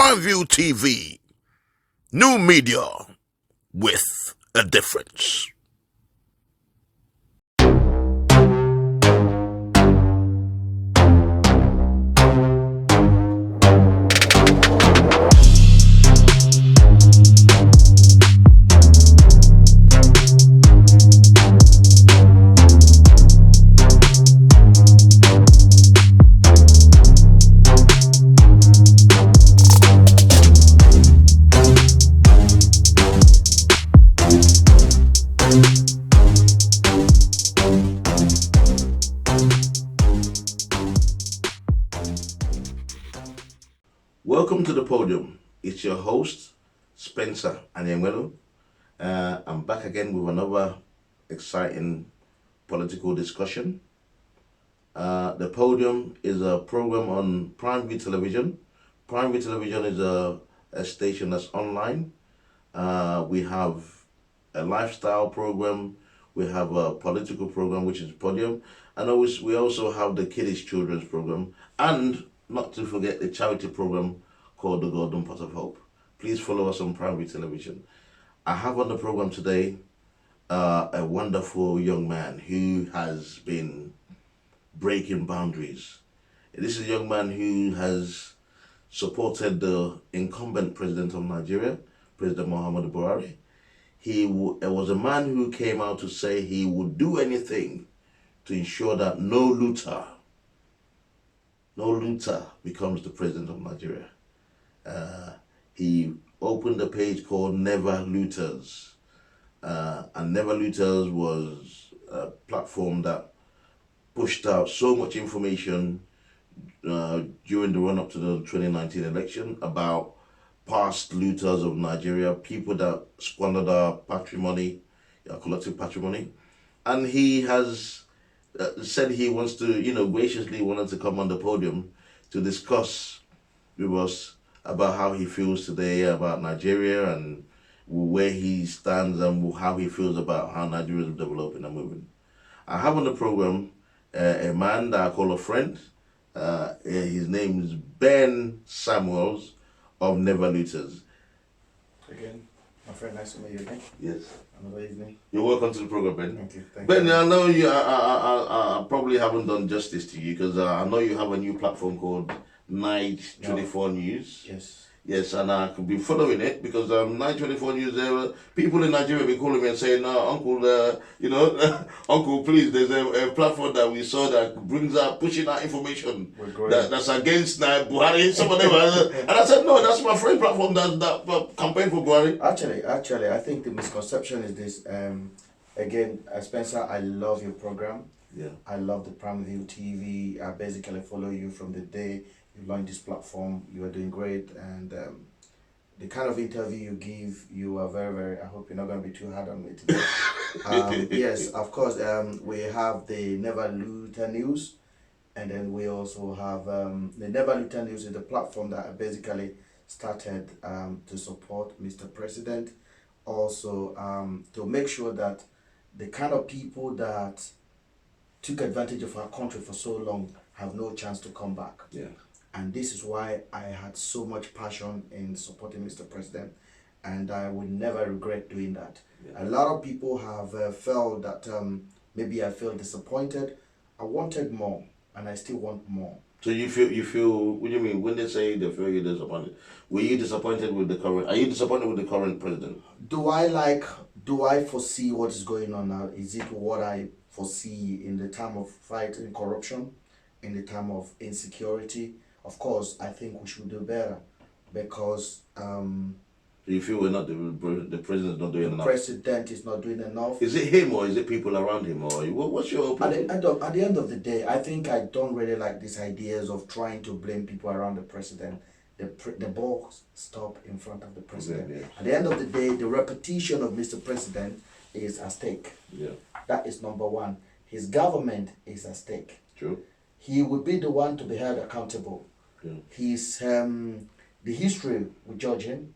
Prime TV, new media with a difference. Welcome to the podium. It's your host, Spencer Anienwelu. I'm back again with another exciting political discussion. The podium is a program on Prime View Television. Prime View Television is a station that's online. We have a lifestyle program. We have a political program, which is Podium. And we also have the Kiddies Children's program. And not to forget the charity program called the Golden Pot of Hope. Please follow us on Prime View Television. I have on the program today a wonderful young man who has been breaking boundaries. This is a young man who has supported the incumbent president of Nigeria, President Muhammadu Buhari. He was a man who came out to say he would do anything to ensure that no looter becomes the president of Nigeria. He opened a page called NeverLooters. And NeverLooters was a platform that pushed out so much information during the run-up to the 2019 election about past looters of Nigeria, people that squandered our patrimony, our collective patrimony. And he has said he wants to, graciously wanted to come on the podium to discuss with us about how he feels today about Nigeria and where he stands and how he feels about how Nigeria is developing and moving. I have on the program a man that I call a friend. His name is Ben Samuels of NeverLooters. Again, my friend, nice to meet you again. Yes. Another evening. You're welcome to the program, Ben. Thank you. Ben, I know you. I probably haven't done justice to you because I know you have a new platform called Night 24 News. Yes. Yes, and I could be following it because Night 24 News. People in Nigeria be calling me and saying, "No, Uncle, Uncle, please. There's a platform that we saw that pushing out information that's against Buhari." Some of them, and I said, "No, that's my friend platform. That campaign for Buhari." Actually, I think the misconception is this. Again, Spencer, I love your program. Yeah. I love the Prime View TV. I basically follow you from the day you launched this platform. You are doing great, and the kind of interview you give, you are very, very. I hope you're not going to be too hard on me today. Yes, of course. We have the NeverLooter News, and then we also have the NeverLooter News is the platform that I basically started to support Mr. President, also to make sure that the kind of people that took advantage of our country for so long have no chance to come back. Yeah. And this is why I had so much passion in supporting Mr. President, and I would never regret doing that. Yeah. A lot of people have felt that maybe I feel disappointed. I wanted more, and I still want more. So you feel, what do you mean? When they say they feel you're disappointed, were you disappointed with the current, are you disappointed with the current president? Do I foresee what is going on now? Is it what I foresee in the time of fighting corruption, in the time of insecurity? Of course, I think we should do better because you feel the president is not doing enough? The president is not doing enough. Is it him or is it people around him, or what's your opinion? At the end of the day, I think I don't really like these ideas of trying to blame people around the president. The ball stop in front of the president. Yeah. At the end of the day, the reputation of Mr. President is at stake. Yeah. That is number one. His government is at stake. True. He would be the one to be held accountable. Yeah. His the history will judge him.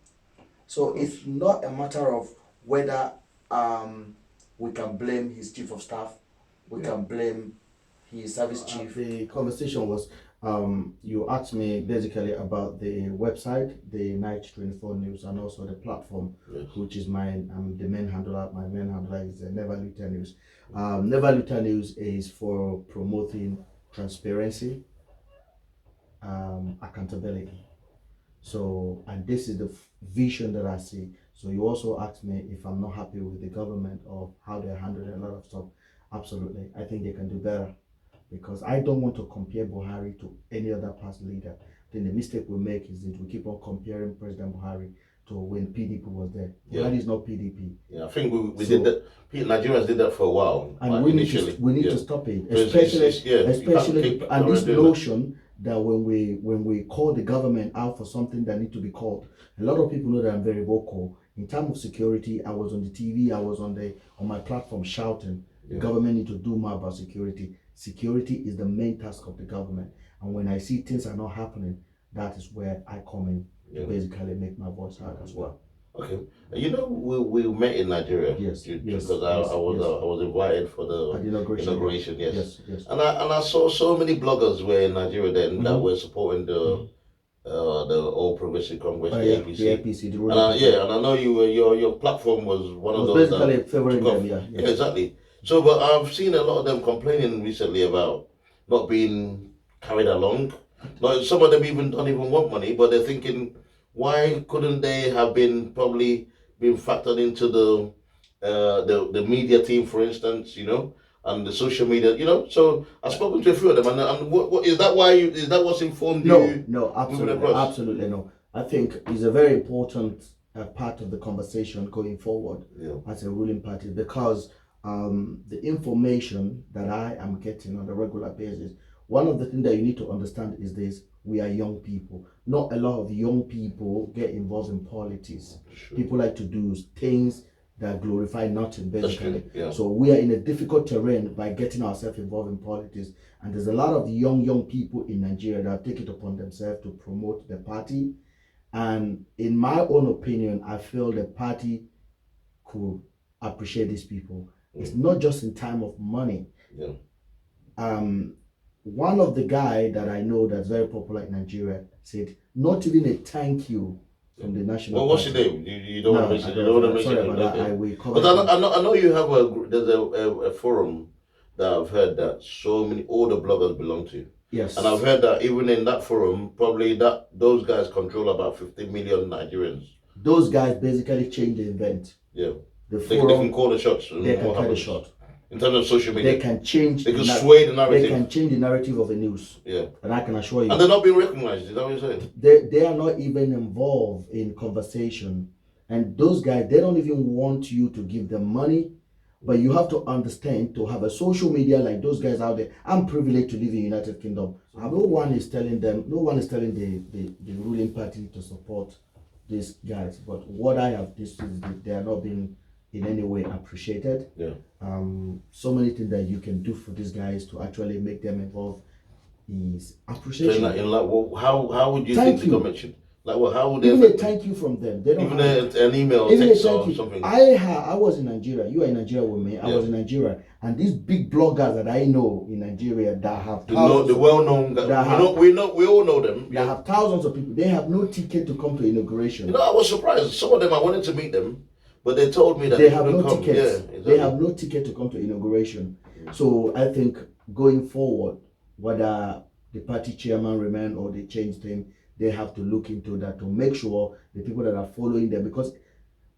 So it's not a matter of whether we can blame his chief of staff, we can blame his service chief. The conversation was You asked me basically about the website, the Night 24 News, and also the platform, Yes. which is I'm the main handler. My main handler is NeverLooter News. NeverLooter News is for promoting transparency, accountability. So, and this is the vision that I see. So you also asked me if I'm not happy with the government or how they're handling a lot of stuff. Absolutely. I think they can do better, because I don't want to compare Buhari to any other past leader. Then the mistake we make is that we keep on comparing President Buhari to when PDP was there. Yeah. Buhari is not PDP. Yeah, I think we did that. Nigerians did that for a while. And we need to stop it. Especially and this notion that when we call the government out for something that need to be called. A lot of people know that I'm very vocal. In terms of security, I was on the TV, I was on my platform shouting, the government need to do more about security. Security is the main task of the government. And when I see things are not happening, that is where I come in to basically make my voice heard as well. Okay, we met in Nigeria. Yes, because I was invited for the inauguration. Yes. And I saw so many bloggers were in Nigeria then that were supporting the All Progressive Congress, the APC. The APC, and I know your platform was one of those basically favoring them. Yeah, exactly. So, but I've seen a lot of them complaining recently about not being carried along. Like some of them don't even want money, but they're thinking, why couldn't they have been factored into the media team, for instance, and the social media, So I've spoken to a few of them, and what is that? Is that what's informed you? No, absolutely no. I think it's a very important part of the conversation going forward as a ruling party, because the information that I am getting on a regular basis, one of the things that you need to understand is this: we are young people. Not a lot of young people get involved in politics. Sure. People like to do things that glorify nothing, basically. So we are in a difficult terrain by getting ourselves involved in politics. And there's a lot of young people in Nigeria that take it upon themselves to promote the party. And in my own opinion, I feel the party could appreciate these people. It's not just in time of money. One of the guy that I know that's very popular in Nigeria said, not even a thank you from the national. Well, what's your name? You don't want to mention. You don't want to mention. Sorry about that. I will cover. But I know you have there's a forum that I've heard that all the bloggers belong to. Yes. And I've heard that even in that forum, probably those guys control about 50 million Nigerians. Those guys basically change the event. Yeah. The they forum, can call the shots. They can call the shot. In terms of social media, they can change. They can sway the narrative. They can change the narrative of the news. Yeah, and I can assure you. And they're not being recognized. Is that what you're saying? They are not even involved in conversation, and those guys, they don't even want you to give them money. But you have to understand, to have a social media like those guys out there. I'm privileged to live in the United Kingdom. No one is telling the ruling party to support these guys. But what I have this is they are not being in any way appreciated. Yeah. So many things that you can do for these guys to actually make them involved is appreciation. So how would you think the government should? Like, well, how would they? Even a thank you from them. They don't even an email, or text, or something. I was in Nigeria. You are in Nigeria with me. I was in Nigeria, and these big bloggers that I know in Nigeria that have the well-known guys. We all know them. They have thousands of people. They have no ticket to come to inauguration. I was surprised. Some of them I wanted to meet them, but they told me that they have no tickets. Yeah, exactly. They have no ticket to come to inauguration. So I think going forward, whether the party chairman remain or they change them, they have to look into that to make sure the people that are following them, because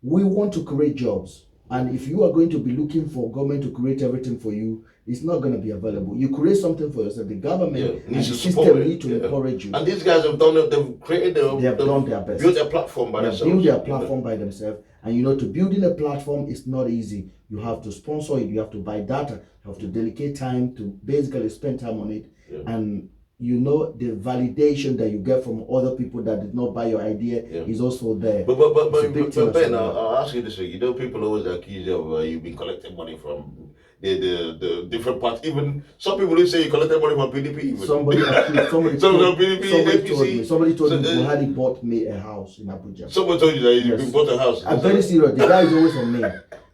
we want to create jobs. And if you are going to be looking for government to create everything for you, it's not going to be available. You create something for yourself. The government and the system need to encourage you. And these guys have done it. They've created. They have done their best. Built a platform by themselves. Build their platform by themselves. And to building a platform is not easy. You have to sponsor it. You have to buy data. You have to dedicate time to basically spend time on it. Yeah. And the validation that you get from other people that did not buy your idea is also there. But Ben, I'll ask you this way. People always accuse you of you've been collecting money from the different parts. Even some people do say you collected money from PDP. Even. Somebody told me Buhari bought me a house in Abuja. Someone told you that you bought a house. I'm very serious. The guy is always on me.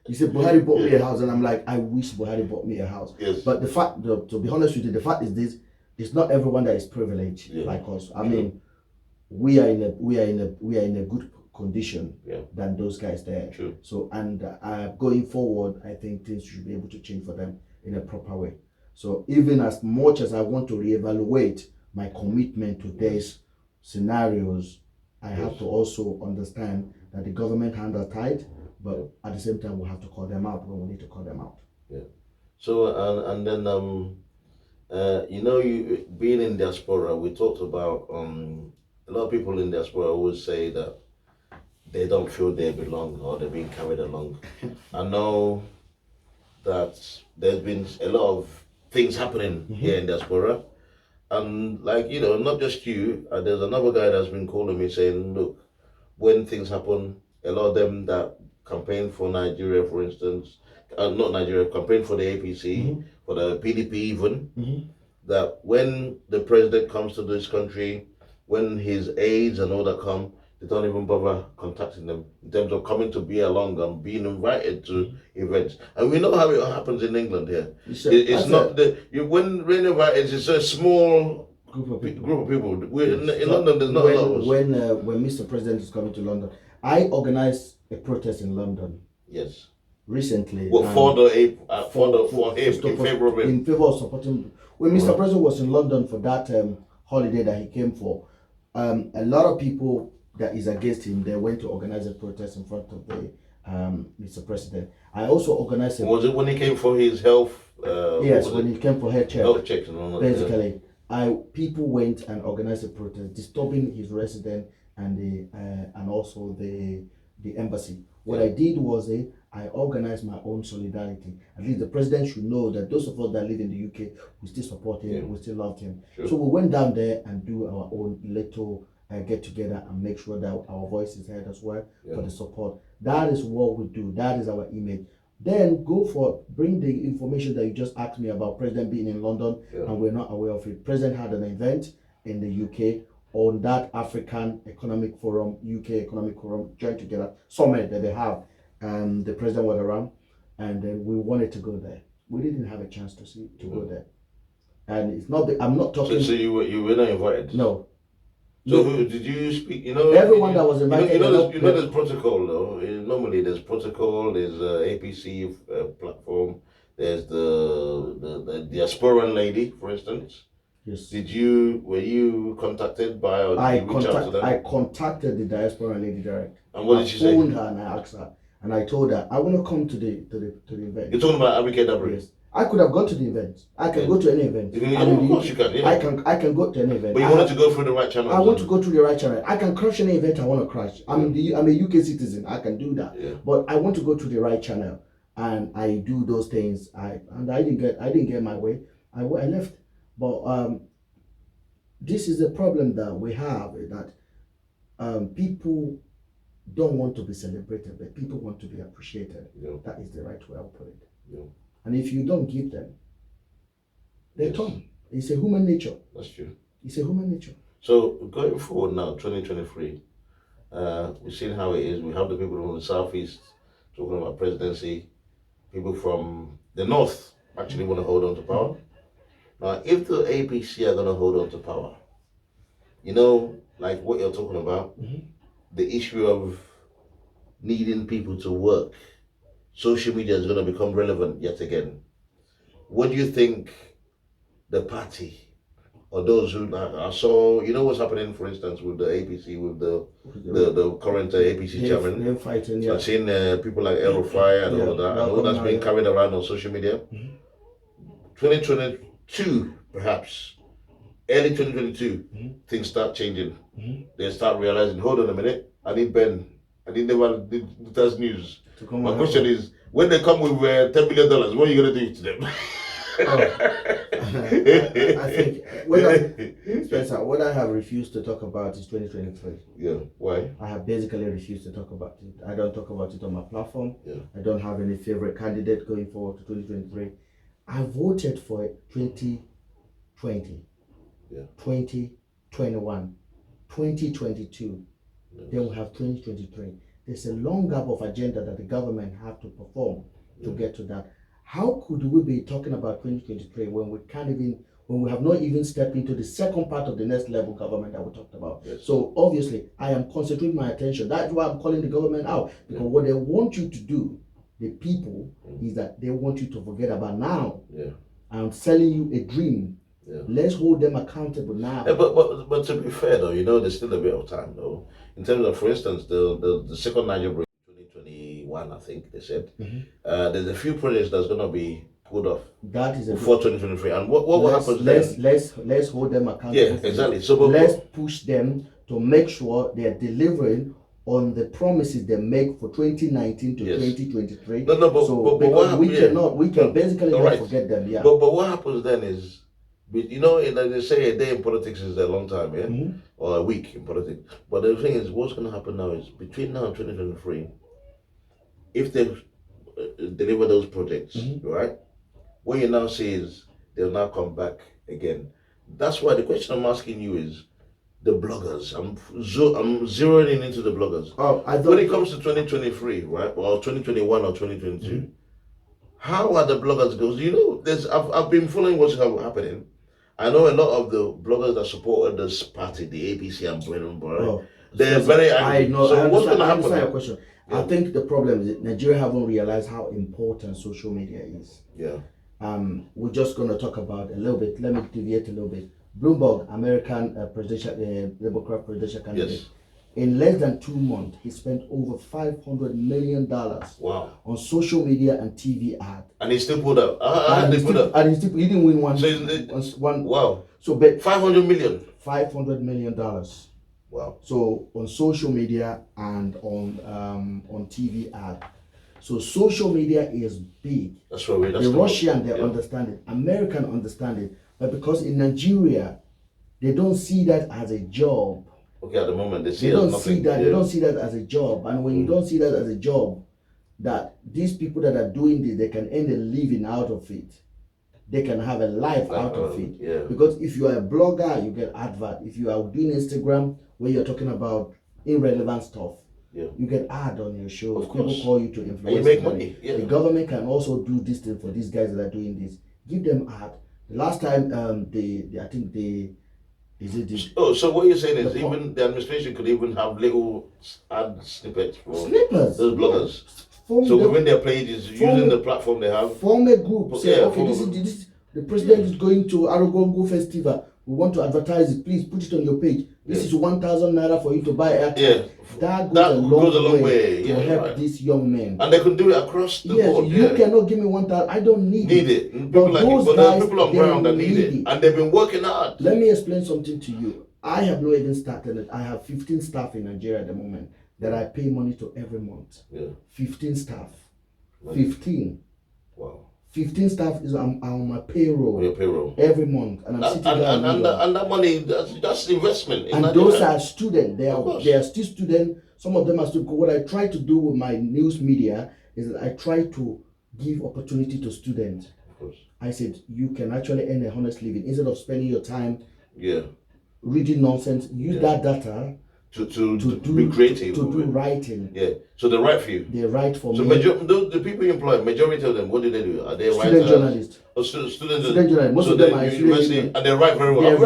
He said Buhari bought me a house, and I'm like, I wish Buhari bought me a house. Yes. But the fact, to be honest with you, the fact is this: it's not everyone that is privileged like us. I mean, we are in a good condition than those guys there. True. So and going forward, I think things should be able to change for them in a proper way. So even as much as I want to reevaluate my commitment to these scenarios, I have to also understand that the government hands are tied, but at the same time we have to call them out when we need to call them out. Yeah. So and then you know, you being in diaspora, we talked about a lot of people in diaspora always say that they don't feel they belong or they're being carried along. I know that there's been a lot of things happening here in diaspora, and like, you know, not just you. There's another guy that's been calling me saying, look, when things happen, a lot of them that campaign for Nigeria, for instance, not Nigeria, campaign for the APC, for the PDP even, that when the president comes to this country, when his aides and all that come, they don't even bother contacting them in terms of coming to be along and being invited to events. And we know how it happens in England here. It's not when invited, it's a small group of people. In London, there's not a lot of us. When Mr. President is coming to London, I organized a protest in London. Yes. Recently. For him in favor of it. In favor of supporting. When Mr. President was in London for that holiday that he came for, a lot of people that is against him, they went to organize a protest in front of the Mr. President. I also organized a... Was it when he came for his health? Yes, when he came for health checks and all that. Basically, people went and organized a protest, disturbing his residence and also the embassy. What I did was I organized my own solidarity. At least the president should know that those of us that live in the UK, we still support him, we still love him. Sure. So we went down there and do our own little get together and make sure that our voice is heard as well for the support. That is what we do. That is our image. Then bring the information that you just asked me about President being in London and we're not aware of it. President had an event in the UK on that African Economic Forum, UK Economic Forum joined together summit that they have. The president was around, and then we wanted to go there. We didn't have a chance to go there, and it's not. I'm not talking. So you were not invited. No. So who did you speak? You know, everyone that was invited. You know, there's protocol though. Normally, there's protocol. There's APC platform. There's the diasporan lady, for instance. Yes. Were you contacted by, or did you reach out to them? I contacted the diaspora lady direct. And what did she say? I phoned her and I asked her, and I told her I want to come to the event. You're talking about Abike Dabri? Yes. I could have gone to the event. I can go to any event. Of course you can. Yeah. I can go to any event. But you wanted to go through the right channel. I want to go through the right channel. I can crash any event I want to crash. I'm a UK citizen. I can do that. Yeah. But I want to go to the right channel, and I do those things. I didn't get my way. I left. But this is a problem that we have, that people don't want to be celebrated, but people want to be appreciated. Yeah. That is the right way I'll put it. Yeah. And if you don't give them, they turn. It's a human nature. That's true. It's a human nature. So going forward now, 2023, we've seen how it is. We have the people from the southeast talking about presidency. People from the north actually want to hold on to power. Now, if the APC are going to hold on to power, you know, like what you're talking about, the issue of needing people to work, social media is going to become relevant yet again. What do you think the party or those who I saw, you know what's happening, for instance, with the APC, with the current APC chairman? They're fighting, I've seen people like El Rufai and all that, and all that's being carried around on social media. 2022, perhaps, early 2022, things start changing. They start realizing, hold on a minute, I need Never News. My question is, when they come with $10 billion, what are you going to do to them? I think, Spencer, what I have refused to talk about is 2023. Yeah, why? I have basically refused to talk about it. I don't talk about it on my platform. Yeah. I don't have any favorite candidate going forward to 2023. I voted for 2020, 2021, 2022. Yes. Then we have 2023. There's a long gap of agenda that the government have to perform to get to that. How could we be talking about 2023 when we can't even, when we have not even stepped into the second part of the next level government that we talked about. Yes. So obviously, I am concentrating my attention. That's why I'm calling the government out, because what they want you to do, the people, is that they want you to forget about now. Yeah. I'm selling you a dream. Yeah. Let's hold them accountable now. Yeah, but to be fair though, there's still a bit of time though. In terms of, for instance, the second Niger break 2021, I think they said. There's a few projects that's gonna be put off. That is before 2023. And what happens then? Let's hold them accountable. Yeah, exactly. So let's push them to make sure they are delivering on the promises they make for 2019 to 2023. No, but we can basically not forget them. Yeah. But what happens then is, they say a day in politics is a long time, yeah, or a week in politics. But the thing is, what's going to happen now is between now and 2023, if they deliver those projects, right? What you now see is they'll now come back again. That's why the question I'm asking you is the bloggers. I'm zeroing into the bloggers. When it comes to 2023, right, or 2021 or 2022, how are the bloggers goes? I've been following what's happening. I know a lot of the bloggers that supported this party, the APC and Buhari, they're very angry. I know. So what's going to happen? Your question. Yeah. I think the problem is that Nigeria haven't realized how important social media is. Yeah. We're just going to talk about a little bit. Let me deviate a little bit. Bloomberg, American Democrat presidential candidate. Yes. In less than 2 months, he spent over $500 million on social media and TV ads. And he still put up. He didn't win one. So one. Wow. So, but $500 million. $500 million. Wow. So on social media and on TV ad. So social media is big. That's what the Russian, they understand it. American understand it. But because in Nigeria, they don't see that as a job. Okay, at the moment they don't see that. They don't see that as a job. And when you don't see that as a job, that these people that are doing this, they can earn a living out of it. They can have a life out of it. Yeah. Because if you are a blogger, you get advert. If you are doing Instagram, where you're talking about irrelevant stuff, you get ad on your show. People call you to influence. And you make money. Yeah. The government can also do this thing for these guys that are doing this. Give them ad. The last time, so what you're saying is even the administration could even have little ad snippets for those bloggers. So within their pages, using the platform they have. Form a group. Say, this the president is going to Arogongo Festival. We want to advertise it. Please put it on your page. This is 1,000 naira for you to buy airtime. Yeah. That goes a long way to help these young men. And they can do it across the board. You cannot give me 1,000. I don't need it. People people on ground that need it. And they've been working hard. Let me explain something to you. I have not even started it. I have 15 staff in Nigeria at the moment that I pay money to every month. 15 staff. 15. Wow. 15 staff is on my payroll. Your payroll. Every month. And I'm sitting there. And that money, that's investment. And those are students. They are still students. Some of them are still. What I try to do with my news media is that I try to give opportunity to students. Of course. I said, you can actually earn a honest living. Instead of spending your time reading nonsense, use that data to be creative, to do writing. Yeah, so they write for you. They write for me. So the people you employ, majority of them, what do they do? Are they student journalists? Student journalists. Most of them are university, and they write very well.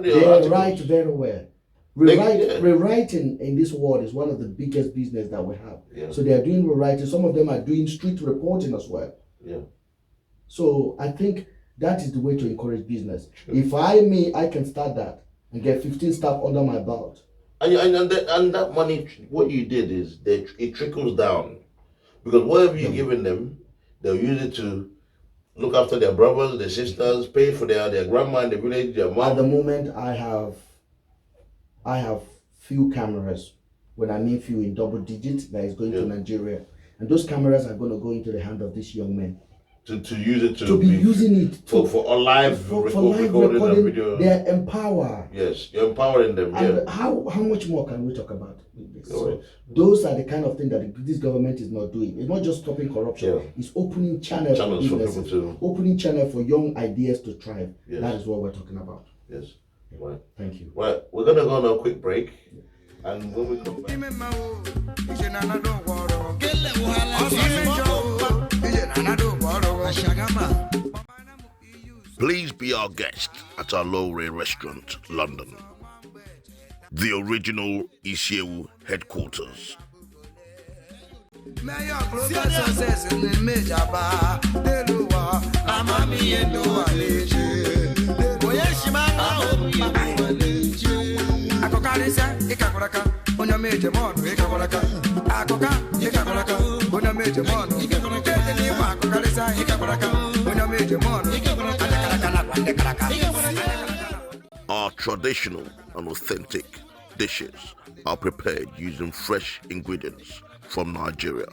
They write very well. Rewriting in this world is one of the biggest business that we have. Yeah. So they are doing rewriting. Some of them are doing street reporting as well. Yeah. So I think that is the way to encourage business. Sure. If I can start that and get 15 staff under my belt. And that money, what you did is it trickles down, because whatever you're giving them, they'll use it to look after their brothers, their sisters, pay for their grandma in the village, their mom. At the moment, I have few cameras. When I mean few, in double digits, that is going to Nigeria, and those cameras are going to go into the hand of these young men. To use it to be using it for a live recording of video. They are empowered. Yes, you're empowering them. And how much more can we talk about this? So those are the kind of thing that this government is not doing. It's not just stopping corruption. It's opening channels for people to opening channel for young ideas to thrive. Yes. That is what we're talking about. Yes. Right. Thank you. Right. We're gonna go on a quick break, and when we come back. Please be our guest at our low-rate restaurant, London. The original Isiewu headquarters. Our traditional and authentic dishes are prepared using fresh ingredients from Nigeria.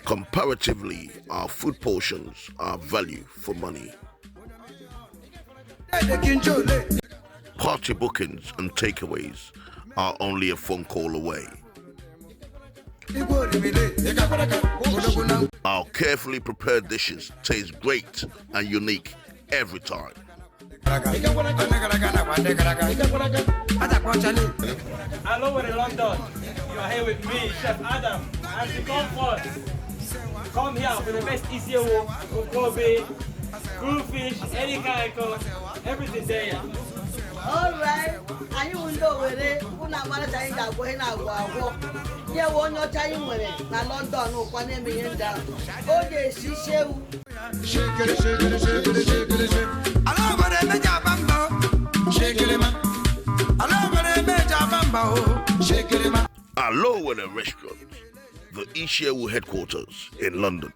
Comparatively, our food portions are value for money. Party bookings and takeaways are only a phone call away. Our carefully prepared dishes taste great and unique every time. Hello, we're in London. You are here with me, Chef Adam, and to comfort. Come here for the best Isiewu, Kobe, fish, any kind of everything there. Alright, anyị wụ ndị Owerri ụna amaracha anyị ga-agwọ ihe na-agwọ agwọ. Nye we onye ọcha anyị nwere na London ụkwa na-eme ihe ndị ahụ. O ga-esi shewu. Hello, at a restaurant, the Isiewu headquarters in London.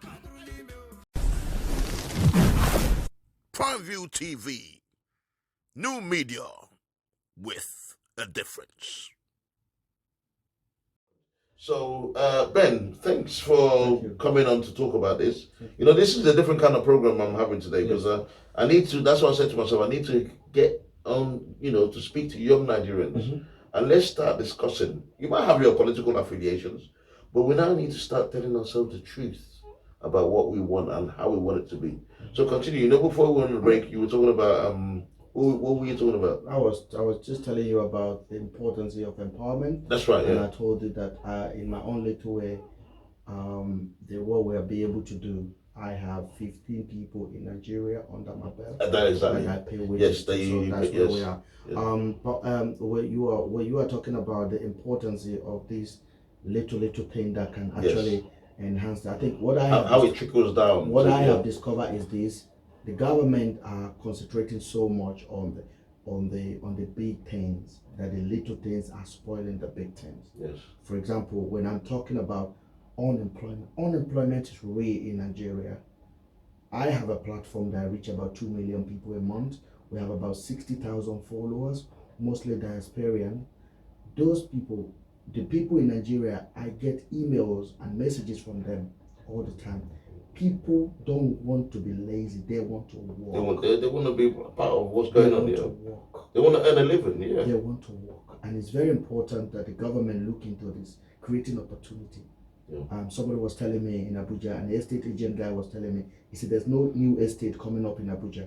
Prime View TV. New media with a difference. So, Ben, thanks for coming on to talk about this. You know, this is a different kind of program I'm having today because I need to, that's what I said to myself, I need to get on, you know, to speak to young Nigerians and let's start discussing. You might have your political affiliations, but we now need to start telling ourselves the truth about what we want and how we want it to be. So continue. You know, before we went on the break, you were talking about, what were you talking about? I was just telling you about the importance of empowerment. That's right, and yeah. I told you that in my own little way, what we'll be able to do. I have 15 people in Nigeria under my belt. That exactly. And I pay wages. Yes, they. So that's where we are. Yes. But where you are talking about the importance of this little thing that can actually enhance that. I think what I have how it trickles down. What I have discovered is this: the government are concentrating so much on the big things that the little things are spoiling the big things. Yes. For example, when I'm talking about unemployment is real in Nigeria. I have a platform that reach about 2 million people a month. We have about 60,000 followers, mostly diasporian. Those people, the people in Nigeria, I get emails and messages from them all the time. People don't want to be lazy, they want to work. They want to be part of what's going on here. They want to work. They want to earn a living, yeah. They want to work. And it's very important that the government look into this, creating opportunity. Yeah. Somebody was telling me in Abuja, an estate agent guy was telling me, he said there's no new estate coming up in Abuja,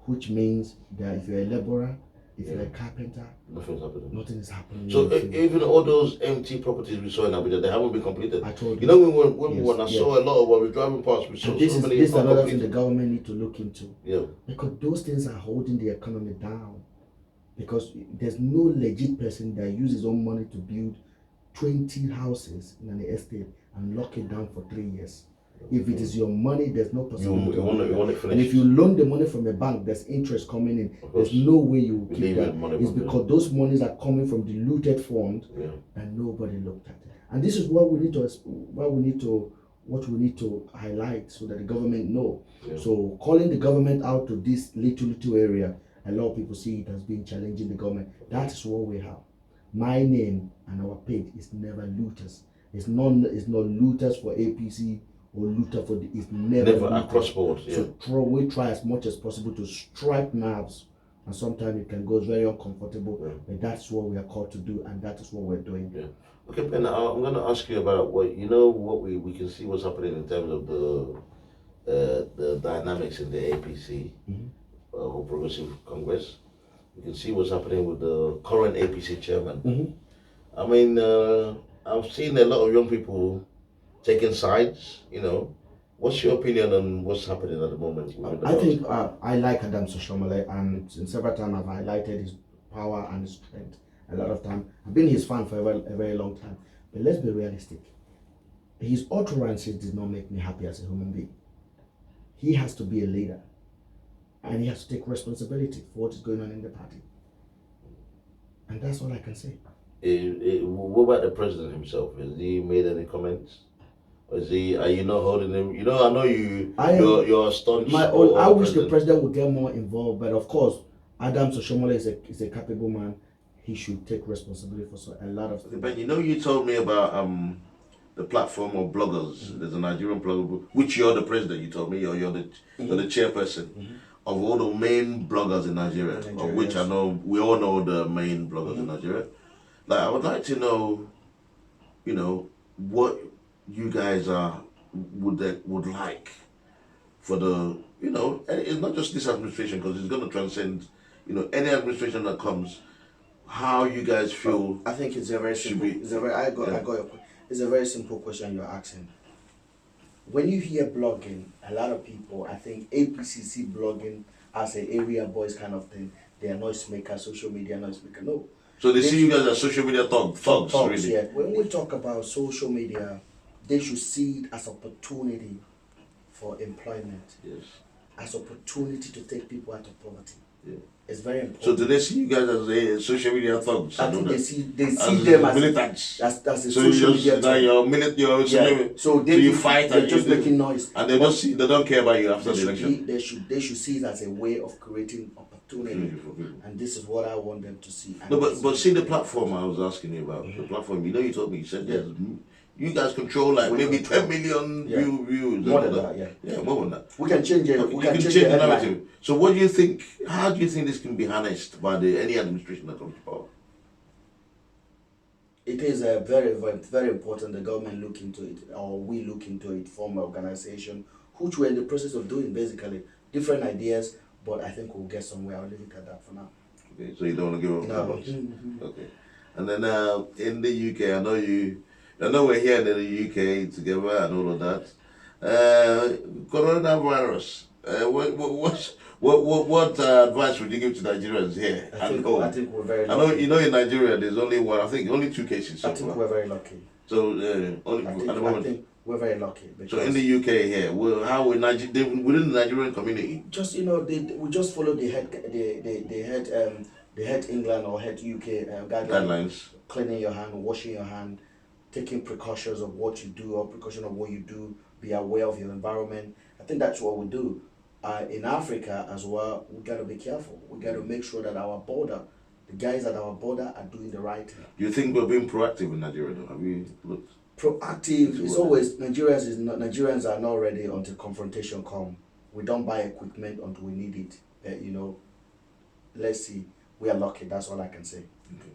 which means that if you're a laborer, if you're a carpenter, nothing's happening. Nothing is happening. So even all those empty properties we saw in Abuja, they haven't been completed. I told you. You know, when I saw a lot of what we're driving past, we saw this so many. This is another thing the government need to look into. Yeah. Because those things are holding the economy down. Because there's no legit person that uses his own money to build 20 houses in an estate and lock it down for 3 years. If it is your money, there's no possibility. You want it finished. And if you loan the money from a bank, there's interest coming in. There's no way you will keep that. It's because those monies are coming from the looted fund, and nobody looked at it. And this is what we need to highlight so that the government know. Yeah. So calling the government out to this little area, a lot of people see it as being challenging the government. That is what we have. My name and our page is NeverLooters. It's not looters for APC or looter for the. It's never across board. Yeah. So we try as much as possible to strike nerves, and sometimes it can go very uncomfortable. Yeah. But that's what we are called to do, and that is what we're doing. Yeah. Okay, Ben. I'm going to ask you about what we can see what's happening in terms of the dynamics in the APC or Progressive Congress. You can see what's happening with the current APC chairman. I mean, I've seen a lot of young people taking sides, What's your opinion on what's happening at the moment? With the I think laws? I like Adam Soshomole, and in several times I've highlighted his power and his strength. A lot of time I've been his fan for a very long time. But let's be realistic. His utterances did not make me happy as a human being. He has to be a leader, and he has to take responsibility for what is going on in the party. And that's all I can say. What about the president himself? Has he made any comments? Or is he? Are you not holding him? You know, I know you. You're a staunch. I wish the president would get more involved, but of course, Adam Soshomole is a capable man. He should take responsibility for a lot of things. But you know, you told me about the platform of bloggers. There's a Nigerian blogger, which you're the president. You told me you're the chairperson of all the main bloggers in Nigeria, of which I know we all know the main bloggers in Nigeria. Like, I would like to know, you know, what you guys would like for the, you know, and it's not just this administration, because it's going to transcend, you know, any administration that comes. How you guys feel? I think it's a very simple. I got your point. It's a very simple question you're asking. When you hear blogging, a lot of people, I think APCC blogging as an area boys kind of thing. They are noisemakers, social media noisemakers. No. So they see you guys as social media thugs, really. Yeah. When we talk about social media, they should see it as opportunity for employment. Yes. As opportunity to take people out of poverty. Yeah. It's very important. So do they see you guys as a social media thugs? I think they see them as militants. As a so social media thug. So you fight they're and just you making noise. And they just see, they don't care about you after the election. They should see it as a way of creating opportunity. And this is what I want them to see. And no, but see the platform I was asking you about. The platform, you know, you told me, you said you guys control like maybe 10 million views. More than that, yeah. Yeah, more than that. We can change it. We can change the narrative. So what do you think, how do you think this can be harnessed by any administration that comes to power? It is very, very, very important the government look into it, or we look into it, form an organization, which we're in the process of doing, basically. Different ideas, but I think we'll get somewhere. I'll leave it at that for now. Okay, so you don't want to give up that much? Okay. And then in the UK, I know we're here in the UK together and all of that. Coronavirus. What advice would you give to Nigerians here? I think we're very lucky. I know, you know, in Nigeria there's only one. I think only 2 cases. I think we're very lucky. So I think we're very lucky. So in the UK here, how within the Nigerian community? Just we just follow the head England or head UK guidelines. Cleaning your hand, washing your hand, taking precautions of what you do or precaution of what you do, be aware of your environment. I think that's what we do. In Africa as well, we got to be careful. We got to make sure that the guys at our border are doing the right thing. Do you think we're being proactive in Nigeria though? Have you looked? Proactive is always, Nigerians are not ready until confrontation come. We don't buy equipment until we need it. You know, let's see. We are lucky, that's all I can say. Okay.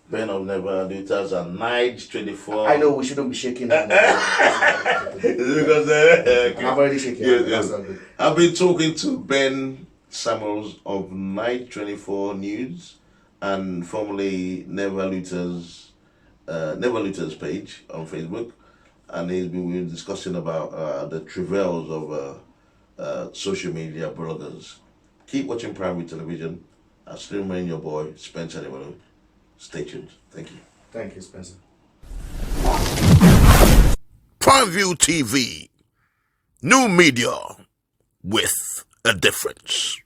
Ben of NeverLooters and Nige 24. I know we shouldn't be shaking hands. Because okay. I'm already shaking hands. Yes. I've been talking to Ben Samuels of Nige 24 News and formerly NeverLooters page on Facebook, and we've been discussing about the travails of social media bloggers. Keep watching Primary Television. I still remain your boy, Spencer Anienwelu. Stay tuned. Thank you. Thank you, Spencer. PrimeView TV. New media with a difference.